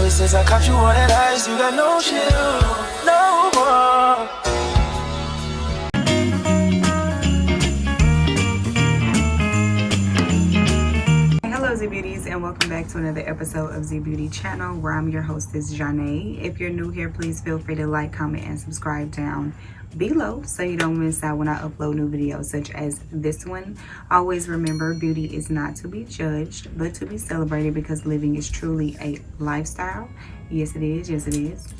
Ever since I caught you on that ice, you got no chill, no more. Hello ZheBeauties, and welcome back to another episode of ZheBeauty channel, where I'm your hostess Janae. If you're new here, please feel free to like, comment, and subscribe down below so you don't miss out when I upload new videos such as this one. Always remember, beauty is not to be judged but to be celebrated, because living is truly a lifestyle. Yes it is, yes it is.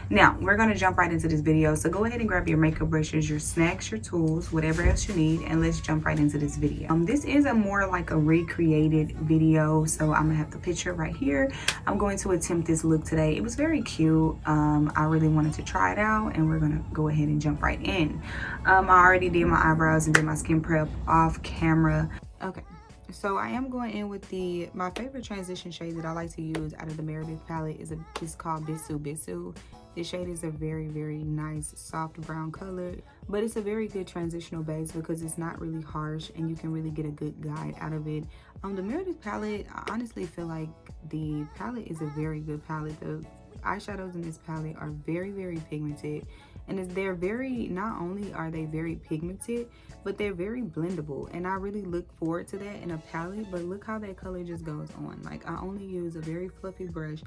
Now we're going to jump right into this video, so go ahead and grab your makeup brushes, your snacks, your tools, whatever else you need, and let's jump right into this video. This is a more like a recreated video, so I'm gonna have the picture right here. I'm going to attempt this look today. It was very cute. I really wanted to try it out, and we're gonna go ahead and jump right in. I already did my eyebrows and did my skin prep off camera. Okay, so I am going in with my favorite transition shade that I like to use out of the Meredith palette is called Bisu. This shade is a very, very nice soft brown color, but it's a very good transitional base because it's not really harsh and you can really get a good guide out of it. The Meredith palette, I honestly feel like the palette is a very good palette. The eyeshadows in this palette are very, very pigmented, and they're very, not only are they very pigmented, but they're very blendable, and I really look forward to that in a palette. But look how that color just goes on. Like, I only use a very fluffy brush,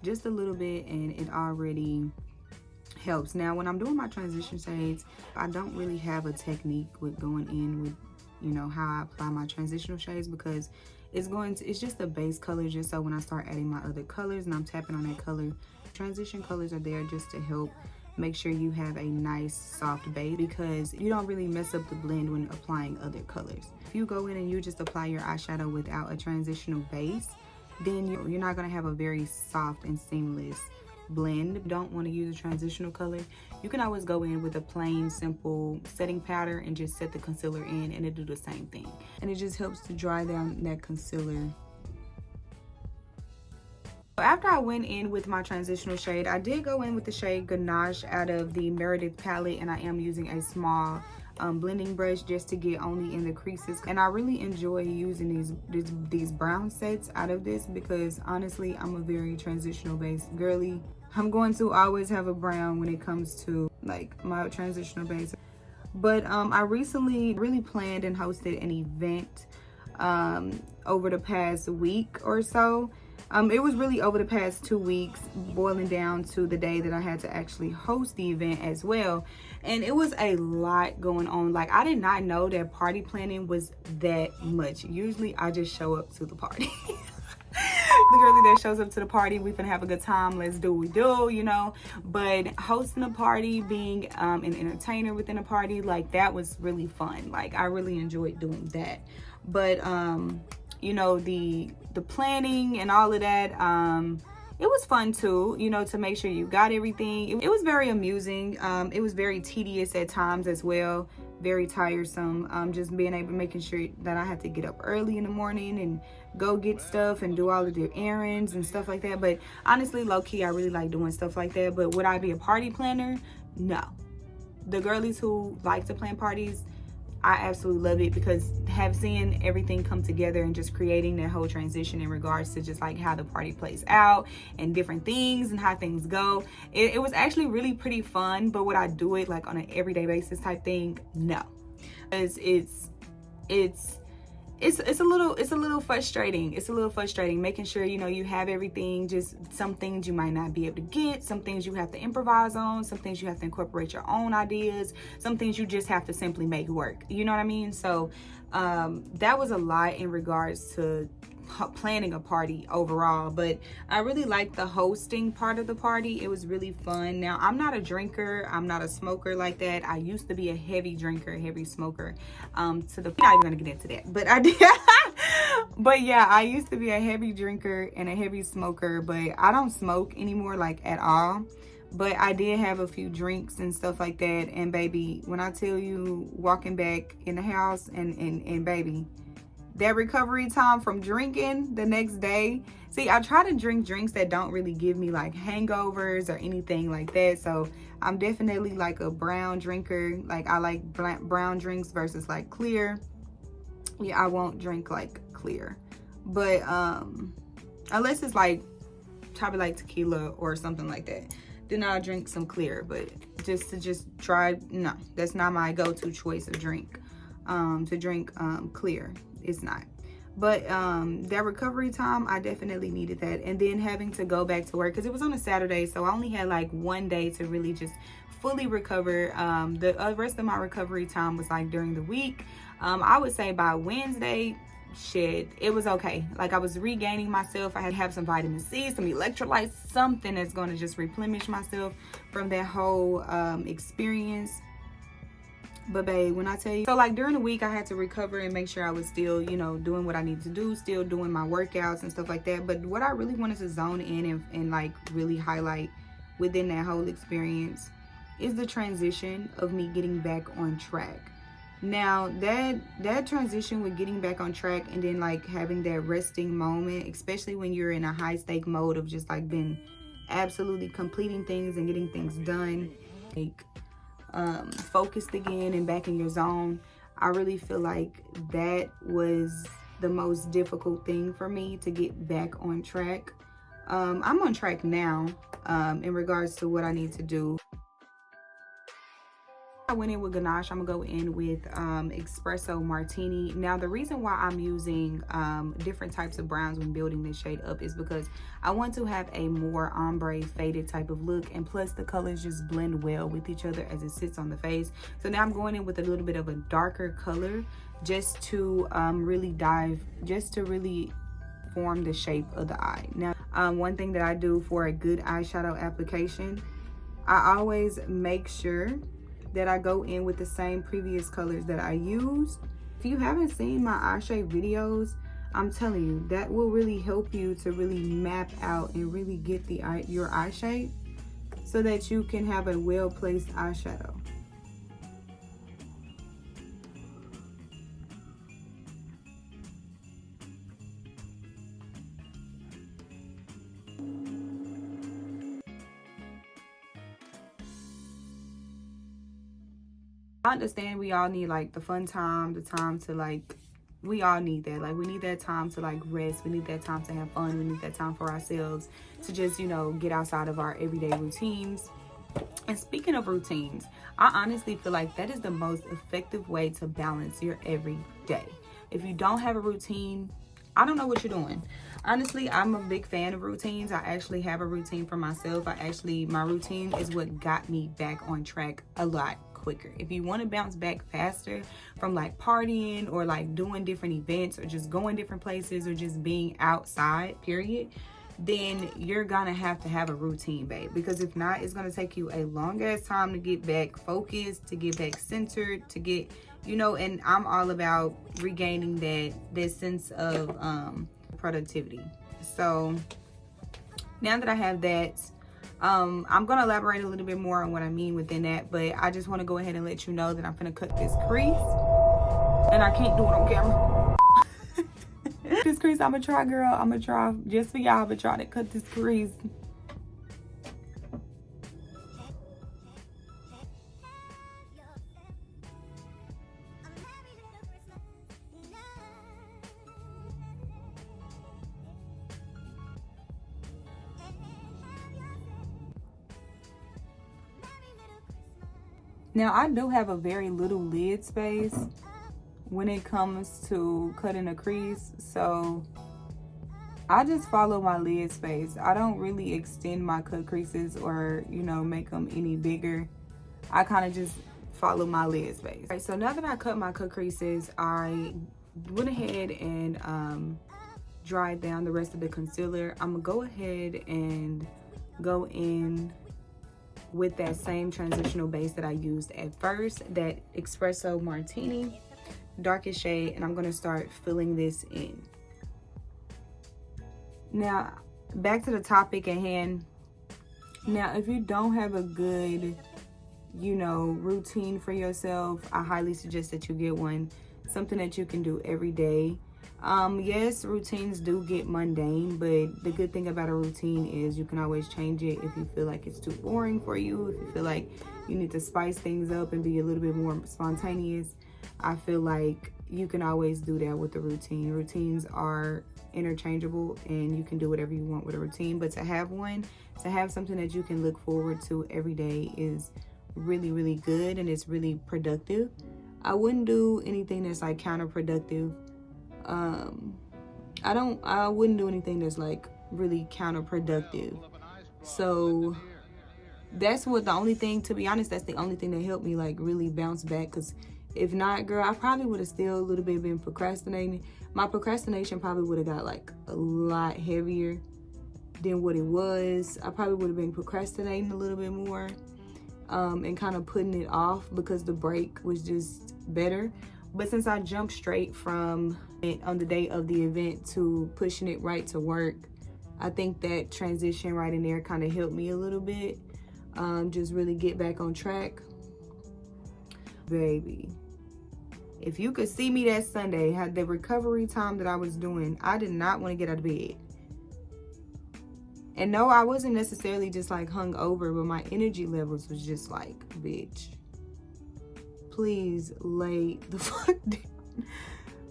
just a little bit, and it already helps. Now when I'm doing my transition shades, I don't really have a technique with going in with, you know, how I apply my transitional shades, because it's just a base color, just so when I start adding my other colors and I'm tapping on that color, transition colors are there just to help make sure you have a nice soft base, because you don't really mess up the blend when applying other colors. If you go in and you just apply your eyeshadow without a transitional base, then you're not going to have a very soft and seamless blend. If you don't want to use a transitional color, you can always go in with a plain simple setting powder and just set the concealer in, and it'll do the same thing, and it just helps to dry down that concealer. After I went in with my transitional shade, I did go in with the shade Ganache out of the Meredith palette, and I am using a small blending brush just to get only in the creases. And I really enjoy using these brown sets out of this, because honestly, I'm a very transitional based girly. I'm going to always have a brown when it comes to like my transitional base. But I recently really planned and hosted an event over the past week or so. It was really over the past 2 weeks, boiling down to the day that I had to actually host the event as well. And it was a lot going on. Like, I did not know that party planning was that much. Usually I just show up to the party. The girlie that shows up to the party, we finna have a good time, let's do what we do, you know. But hosting a party, being an entertainer within a party, like, that was really fun. Like, I really enjoyed doing that. But you know, the planning and all of that, it was fun too, you know, to make sure you got everything. It was very amusing. It was very tedious at times as well, very tiresome. Just making sure that I had to get up early in the morning and go get stuff and do all of their errands and stuff like that. But honestly, low-key, I really like doing stuff like that. But would I be a party planner? No. The girlies who like to plan parties, I absolutely love it, because seeing everything come together and just creating that whole transition in regards to just like how the party plays out and different things and how things go, it was actually really pretty fun. But would I do it like on an everyday basis type thing? No, because it's a little frustrating. It's a little frustrating making sure, you know, you have everything. Just some things you might not be able to get, some things you have to improvise on, some things you have to incorporate your own ideas, some things you just have to simply make work, you know what I mean? So that was a lot in regards to planning a party overall. But I really liked the hosting part of the party. It was really fun. Now, I'm not a drinker, I'm not a smoker like that. I used to be a heavy drinker, heavy smoker, we're not even gonna get into that, but I did. But yeah, I used to be a heavy drinker and a heavy smoker, but I don't smoke anymore, like, at all. But I did have a few drinks and stuff like that. And baby, when I tell you, walking back in the house and baby, that recovery time from drinking the next day. See, I try to drink drinks that don't really give me like hangovers or anything like that. So I'm definitely like a brown drinker. Like, I like brown drinks versus like clear. Yeah, I won't drink like clear. But unless it's like probably like tequila or something like that. Then I'll drink some clear, but just to try, no, that's not my go-to choice of drink. To drink clear, it's not. But that recovery time, I definitely needed that. And then having to go back to work, because it was on a Saturday, so I only had like one day to really just fully recover. The rest of my recovery time was like during the week. I would say by Wednesday, shit, it was okay. Like, I was regaining myself. I had to have some vitamin C, some electrolytes, something that's going to just replenish myself from that whole experience. But babe, when I tell you, so like during the week I had to recover and make sure I was still, you know, doing what I need to do, still doing my workouts and stuff like that. But what I really wanted to zone in and like really highlight within that whole experience is the transition of me getting back on track. Now that transition with getting back on track and then like having that resting moment, especially when you're in a high stake mode of just like been absolutely completing things and getting things done, like focused again and back in your zone, I really feel like that was the most difficult thing for me to get back on track. I'm on track now in regards to what I need to do. I went in with ganache. I'm gonna go in with espresso martini. Now the reason why I'm using different types of browns when building this shade up is because I want to have a more ombre faded type of look, and plus the colors just blend well with each other as it sits on the face. So now I'm going in with a little bit of a darker color just to really form the shape of the eye. Now one thing that I do for a good eyeshadow application, I always make sure that I go in with the same previous colors that I used. If you haven't seen my eye shape videos, I'm telling you, that will really help you to really map out and really get your eye shape so that you can have a well-placed eyeshadow. I understand we all need like the fun time, the time to like, we all need that. Like, we need that time to like rest. We need that time to have fun. We need that time for ourselves to just, you know, get outside of our everyday routines. And speaking of routines, I honestly feel like that is the most effective way to balance your everyday. If you don't have a routine, I don't know what you're doing. Honestly, I'm a big fan of routines. I actually have a routine for myself. My routine is what got me back on track a lot quicker. If you want to bounce back faster from like partying or like doing different events or just going different places or just being outside, period, then you're gonna have to have a routine, babe. Because if not, it's gonna take you a long ass time to get back focused, to get back centered, to get, you know, and I'm all about regaining that sense of productivity. So now that I have that, I'm gonna elaborate a little bit more on what I mean within that, but I just want to go ahead and let you know that I'm gonna cut this crease, and I can't do it on camera. This crease, I'm gonna try, girl. I'm gonna try just for y'all, but try to cut this crease. Now, I do have a very little lid space when it comes to cutting a crease, so I just follow my lid space. I don't really extend my cut creases or, you know, make them any bigger. I kind of just follow my lid space. All right, so now that I cut my cut creases, I went ahead and dried down the rest of the concealer. I'm gonna go ahead and go in with that same transitional base that I used at first, that espresso martini, darkest shade, and I'm gonna start filling this in. Now, back to the topic at hand. Now, if you don't have a good, you know, routine for yourself, I highly suggest that you get one, something that you can do every day. Yes, routines do get mundane, but the good thing about a routine is you can always change it if you feel like it's too boring for you, if you feel like you need to spice things up and be a little bit more spontaneous. I feel like you can always do that with a routine. Routines are interchangeable and you can do whatever you want with a routine. But to have something that you can look forward to every day is really, really good, and it's really productive. I wouldn't do anything that's like counterproductive. I wouldn't do anything that's like really counterproductive. So that's what the only thing, to be honest, that's the only thing that helped me like really bounce back. Because if not, girl, I probably would have still a little bit been procrastinating. My procrastination probably would have got like a lot heavier than what it was. I probably would have been procrastinating a little bit more, and kind of putting it off because the break was just better. But since I jumped straight from it on the day of the event to pushing it right to work, I think that transition right in there kind of helped me a little bit. Just really get back on track. Baby, if you could see me that Sunday, had the recovery time that I was doing, I did not want to get out of bed. And no, I wasn't necessarily just like hung over, but my energy levels was just like, bitch, please lay the fuck down.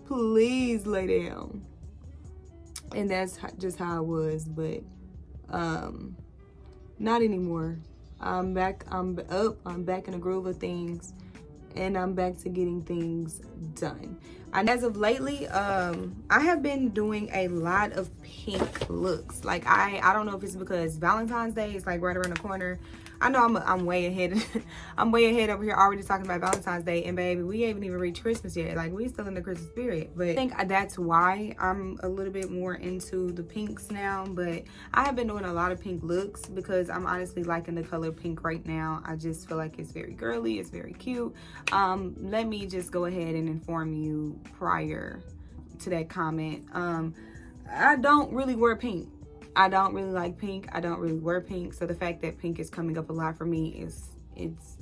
Please lay down. And that's just how I was, but not anymore. I'm back, I'm up, I'm back in the groove of things, and I'm back to getting things done. And as of lately, I have been doing a lot of pink looks. Like I don't know if it's because Valentine's Day is like right around the corner. I know I'm way ahead. I'm way ahead over here already talking about Valentine's Day, and baby, we haven't even reached Christmas yet. Like we still in the Christmas period. But I think that's why I'm a little bit more into the pinks now. But I have been doing a lot of pink looks because I'm honestly liking the color pink right now. I just feel like it's very girly, it's very cute. Let me just go ahead and inform you prior to that comment. I don't really wear pink. I don't really like pink. I don't really wear pink. So the fact that pink is coming up a lot for me is it's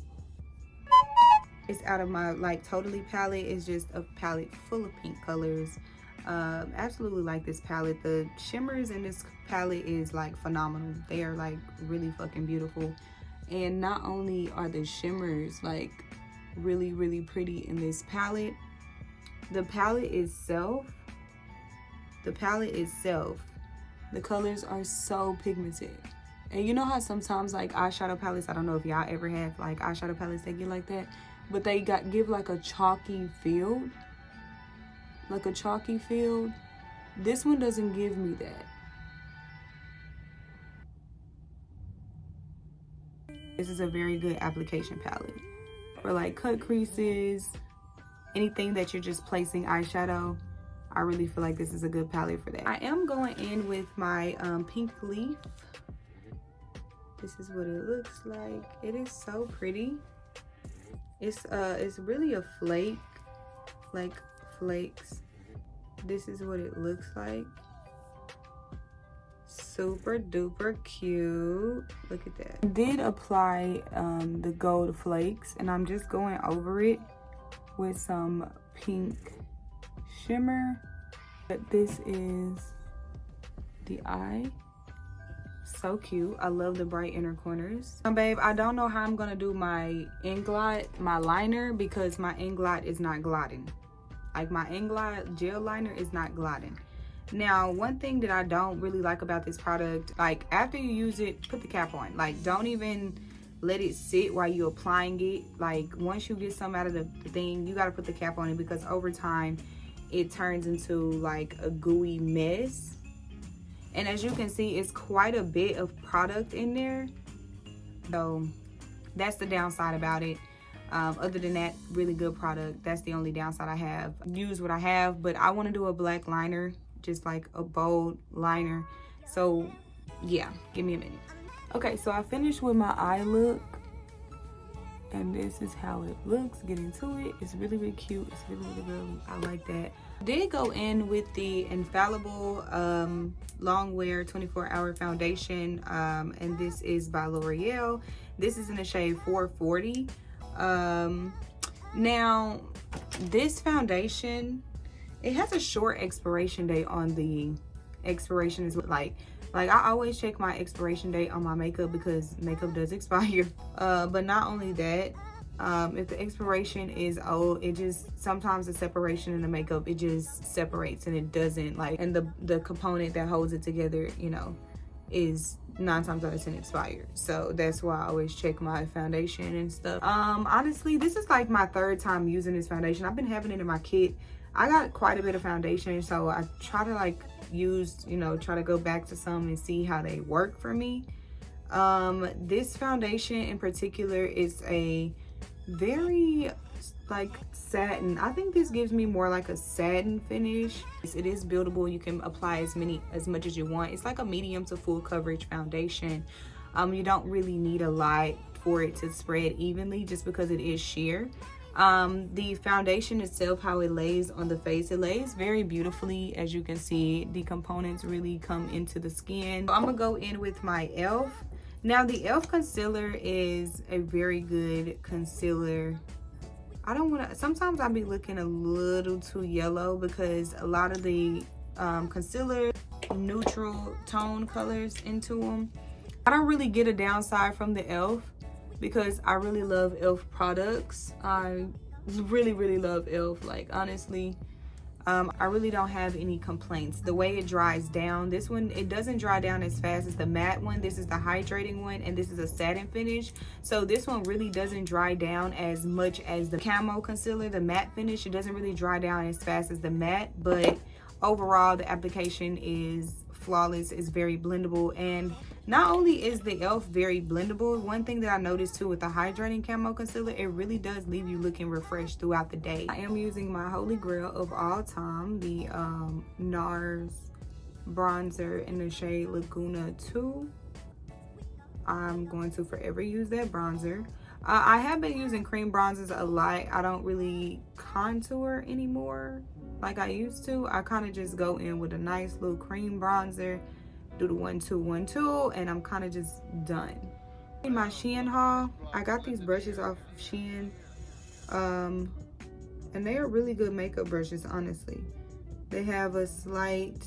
out of my like totally palette. It's just a palette full of pink colors. Absolutely like this palette. The shimmers in this palette is like phenomenal. They are like really fucking beautiful. And not only are the shimmers like really, really pretty in this palette, the palette itself, the colors are so pigmented. And you know how sometimes like eyeshadow palettes, I don't know if y'all ever have like eyeshadow palettes that get like that, but they give like a chalky feel. Like a chalky feel. This one doesn't give me that. This is a very good application palette for like cut creases, anything that you're just placing eyeshadow. I really feel like this is a good palette for that. I am going in with my pink leaf. This is what it looks like. It is so pretty. It's really a flake, like flakes. This is what it looks like. Super duper cute. Look at that. I did apply the gold flakes, and I'm just going over it with some pink shimmer. But this is the eye. So cute. I love the bright inner corners. Babe, I don't know how I'm gonna do my Inglot, my liner, because my Inglot is not glotting. Like my Inglot gel liner is not glotting. Now, one thing that I don't really like about this product, like after you use it, put the cap on. Like don't even let it sit while you're applying it. Like once you get some out of the thing, you gotta put the cap on it, because over time it turns into like a gooey mess. And as you can see, it's quite a bit of product in there. So that's the downside about it. Other than that, really good product. That's the only downside I have. Use what I have, but I want to do a black liner, just like a bold liner. So yeah, give me a minute. Okay, so I finished with my eye look, and this is how it looks. Get into it. It's really, really cute. It's really, really girly. I like that. Did go in with the Infallible long wear 24-hour foundation, and this is by L'Oreal. This is in the shade 440. Now this foundation, it has a short expiration date on the expiration. Is like I always check my expiration date on my makeup because makeup does expire. But not only that, If the expiration is old, it just, sometimes the separation in the makeup, it just separates and it doesn't like, and the component that holds it together, you know, is 9 times out of 10 expired. So that's why I always check my foundation and stuff. Honestly, this is like my 3rd time using this foundation. I've been having it in my kit. I got quite a bit of foundation, so I try to like use, you know, try to go back to some and see how they work for me. This foundation in particular is a very like satin. I think this gives me more like a satin finish. It is buildable. You can apply as much as you want. It's like a medium to full coverage foundation. You don't really need a lot for it to spread evenly just because it is sheer. The foundation itself, how it lays on the face, it lays very beautifully. As you can see, the components really come into the skin. So I'm gonna go in with my e.l.f. Now the e.l.f. concealer is a very good concealer. I don't want to, sometimes I'll be looking a little too yellow because a lot of the concealer neutral tone colors into them. I don't really get a downside from the e.l.f. because I really love e.l.f. products. I really love e.l.f. Like honestly, I really don't have any complaints. The way it dries down, this one, it doesn't dry down as fast as the matte one. This is the hydrating one, and this is a satin finish. So this one really doesn't dry down as much as the camo concealer, the matte finish. It doesn't really dry down as fast as the matte, but overall the application is flawless. It's very blendable, and not only is the e.l.f. very blendable, one thing that I noticed too with the hydrating camo concealer, it really does leave you looking refreshed throughout the day. I am using my holy grail of all time, the Nars bronzer in the shade Laguna 2. I'm going to forever use that bronzer. I have been using cream bronzers a lot. I don't really contour anymore like I used to. I kind of just go in with a nice little cream bronzer, do the 1-2-1-2, and I'm kind of just done. In my Shein haul, I got these brushes off of Shein, and they are really good makeup brushes, honestly. They have a slight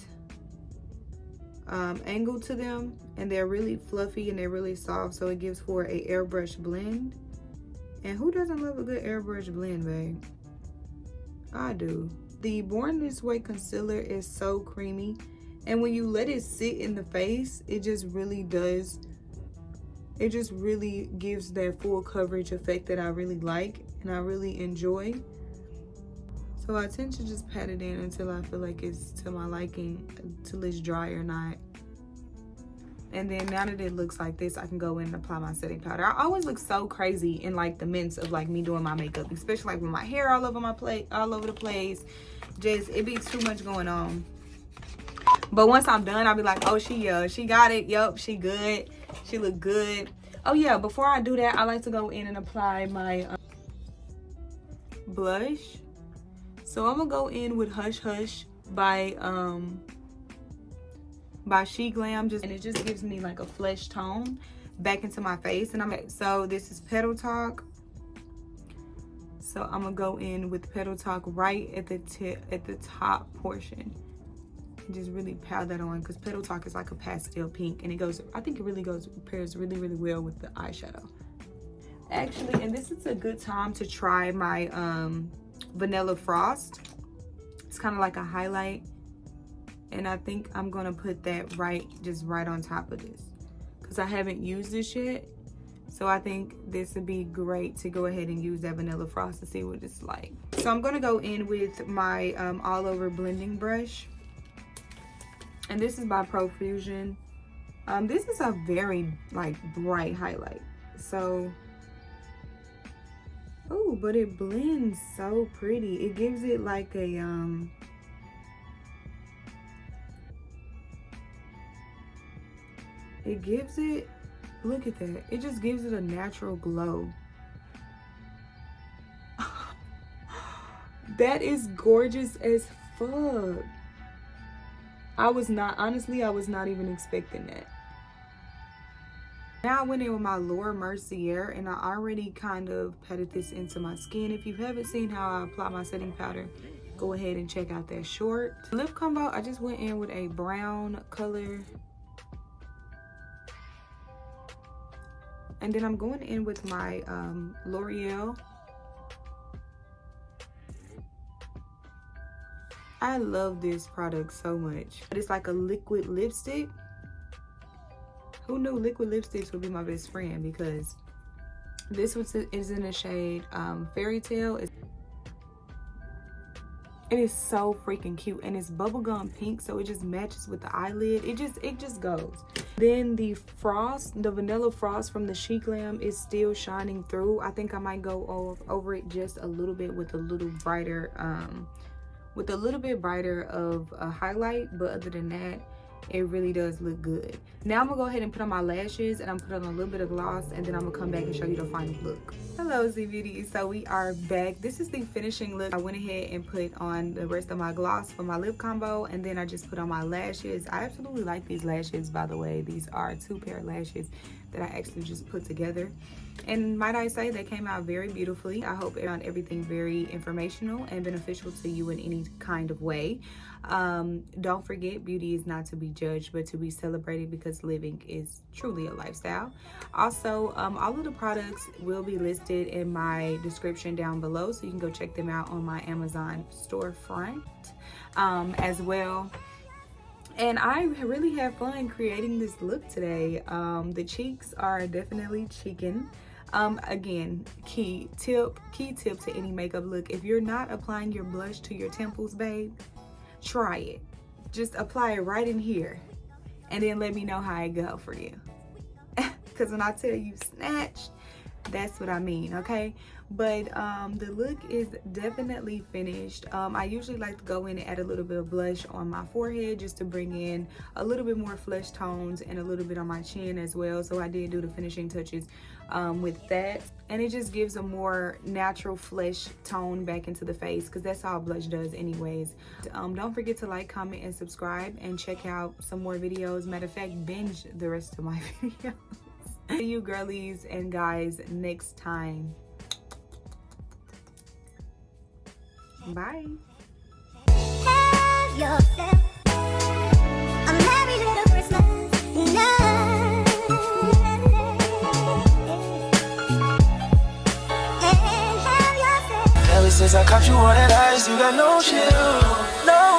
angle to them, and they're really fluffy and they're really soft, so it gives for a airbrush blend. And who doesn't love a good airbrush blend, babe? I do. The Born This Way concealer is so creamy, and when you let it sit in the face, it just really does, it just really gives that full coverage effect that I really like and I really enjoy. So I tend to just pat it in until I feel like it's to my liking, until it's dry or not. And then now that it looks like this, I can go in and apply my setting powder. I always look so crazy in like the mints of like me doing my makeup, especially like with my hair all over my plate, all over the place. Just, it be too much going on. But once I'm done, I'll be like, oh, she got it. Yup, she good. She look good. Oh yeah, before I do that, I like to go in and apply my blush. So I'm gonna go in with Hush Hush by Glam, and it just gives me like a flesh tone back into my face. And so this is Petal Talk. So I'm gonna go in with Petal Talk right at the tip, at the top portion, and just really pile that on, because Petal Talk is like a pastel pink, and it goes, I think it really pairs really well with the eyeshadow. Actually, and this is a good time to try my Vanilla Frost. It's kind of like a highlight, and I think I'm gonna put that right on top of this, because I haven't used this yet. So I think this would be great to go ahead and use that Vanilla Frost to see what it's like. So I'm gonna go in with my all over blending brush, and this is by Profusion. This is a very like bright highlight. So, oh, but it blends so pretty. It gives it like a look at that. It just gives it a natural glow. That is gorgeous as fuck. Honestly, I was not even expecting that. Now I went in with my Mercier, and I already kind of patted this into my skin. If you haven't seen how I apply my setting powder, go ahead and check out that short. Lip combo, I just went in with a brown color. And then I'm going in with my L'Oreal. I love this product so much. It's like a liquid lipstick. Who knew liquid lipsticks would be my best friend? Because this one is in the shade Fairy Tale. It is so freaking cute, and it's bubblegum pink, so it just matches with the eyelid. It just goes. Then the frost, the vanilla frost from the Glam is still shining through. I think I might go over it just a little bit with a little brighter of a highlight, but other than that, it really does look good. Now I'm gonna go ahead and put on my lashes, and I'm gonna put on a little bit of gloss, and then I'm gonna come back and show you the final look. Hello ZheBeauty, so we are back. This is the finishing look. I went ahead and put on the rest of my gloss for my lip combo, and then I just put on my lashes. I absolutely like these lashes, by the way. These are 2 pair of lashes that I actually just put together, and might I say they came out very beautifully. I hope it found everything very informational and beneficial to you in any kind of way. Don't forget, beauty is not to be judged but to be celebrated, because living is truly a lifestyle. Also, all of the products will be listed in my description down below, so you can go check them out on my Amazon storefront as well. And I really had fun creating this look today. The cheeks are definitely cheeking. Again, key tip to any makeup look: if you're not applying your blush to your temples, babe, try it. Just apply it right in here, and then let me know how it go for you. Because when I tell you snatched, that's what I mean, okay? But the look is definitely finished. I usually like to go in and add a little bit of blush on my forehead just to bring in a little bit more flesh tones, and a little bit on my chin as well. So I did do the finishing touches with that, and it just gives a more natural flesh tone back into the face, because that's all blush does anyways. Don't forget to like, comment, and subscribe, and check out some more videos. Matter of fact, binge the rest of my videos. See you girlies and guys next time. Bye. Have yourself a merry little Christmas night. Ever since I caught you on that ice, you got no chill, no